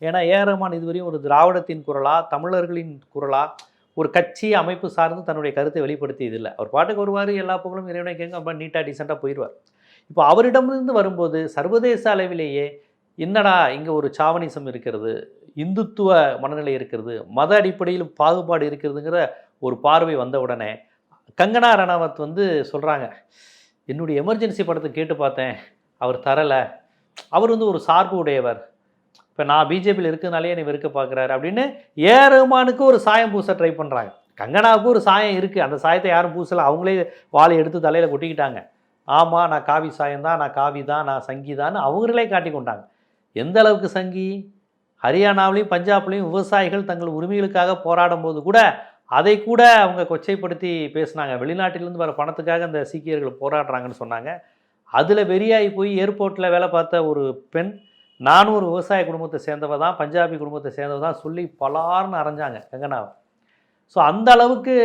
ஏன்னா ரஹ்மான் இதுவரையும் ஒரு திராவிடத்தின் குரலா, தமிழர்களின் குரலா, ஒரு கட்சி அமைப்பு சார்ந்து தன்னுடைய கருத்தை வெளிப்படுத்தியது இல்லை. அவர் பாட்டுக்கு வருவார், எல்லா புகழும் இறைவனை கேட்க, அப்போ நீட்டாக டீசெண்டாக போயிடுவார். இப்போ அவரிடமிருந்து வரும்போது சர்வதேச அளவிலேயே என்னடா இங்கே ஒரு சாவனிசம் இருக்கிறது, இந்துத்துவ மனநிலை இருக்கிறது, மத அடிப்படையில் பாகுபாடு இருக்கிறதுங்கிற ஒரு பார்வை வந்த உடனே கங்கனா ரணாவத் சொல்கிறாங்க, என்னுடைய எமர்ஜென்சி படத்தை கேட்டு பார்த்தேன், அவர் தரலை, அவர் ஒரு சார்பு உடையவர், இப்போ நான் பிஜேபியில் இருக்கிறதுனாலே என்னை வெறுக்க பார்க்குறாரு அப்படின்னு ரஹ்மானுக்கு ஒரு சாயம் பூச ட்ரை பண்ணுறாங்க. கங்கனாவுக்கு ஒரு சாயம் இருக்குது, அந்த சாயத்தை யாரும் பூசலை, அவங்களே வாழை எடுத்து தலையில் கொட்டிக்கிட்டாங்க. ஆமாம், நான் காவி சாயம்தான், நான் காவி தான், நான் சங்கி தான் அவங்களே காட்டி கொண்டாங்க. எந்த அளவுக்கு சங்கி? ஹரியானாவிலையும் பஞ்சாப்லேயும் விவசாயிகள் தங்கள் உரிமைகளுக்காக போராடும் போது கூட அதை கூட அவங்க கொச்சைப்படுத்தி பேசினாங்க. வெளிநாட்டிலேருந்து வர பணத்துக்காக அந்த சீக்கியர்கள் போராடுறாங்கன்னு சொன்னாங்க. அதில் வெறியாகி போய் ஏர்போர்ட்டில் வேலை பார்த்த ஒரு பெண், நானும் ஒரு விவசாய குடும்பத்தை சேர்ந்தவ தான், பஞ்சாபி குடும்பத்தை சேர்ந்தவ தான் சொல்லி பலார்னு அரைஞ்சாங்க கங்கனாவை. ஸோ அந்த அளவுக்கு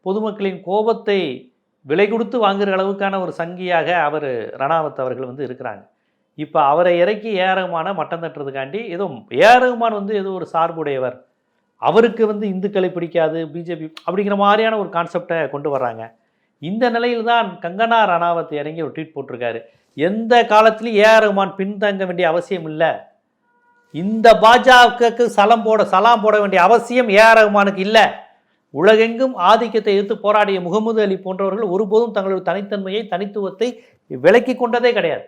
பொதுமக்களின் கோபத்தை விலை கொடுத்து வாங்குகிற அளவுக்கான ஒரு சங்கியாக அவர் ரணாவத் அவர்கள் இருக்கிறாங்க. இப்போ அவரை இறக்கி ரஹ்மான மட்டம் தட்டுறதுக்காண்டி ஏதோ ரஹ்மான் ஏதோ ஒரு சார்புடையவர், அவருக்கு இந்துக்களை பிடிக்காது பிஜேபி அப்படிங்கிற மாதிரியான ஒரு கான்செப்டை கொண்டு வர்றாங்க. இந்த நிலையில் தான் கங்கனா ரணாவத் இறங்கி ஒரு ட்வீட் போட்டிருக்காரு. எந்த காலத்திலையும் ரஹ்மான் பின்தங்க வேண்டிய அவசியம் இல்லை, இந்த பாஜகவுக்கு சலாம் போட வேண்டிய அவசியம் ரஹ்மானுக்கு இல்லை. உலகெங்கும் ஆதிக்கத்தை எதிர்த்து போராடிய முகமது அலி போன்றவர்கள் ஒருபோதும் தங்களுடைய தனித்தன்மையை, தனித்துவத்தை விலக்கி கொண்டதே கிடையாது.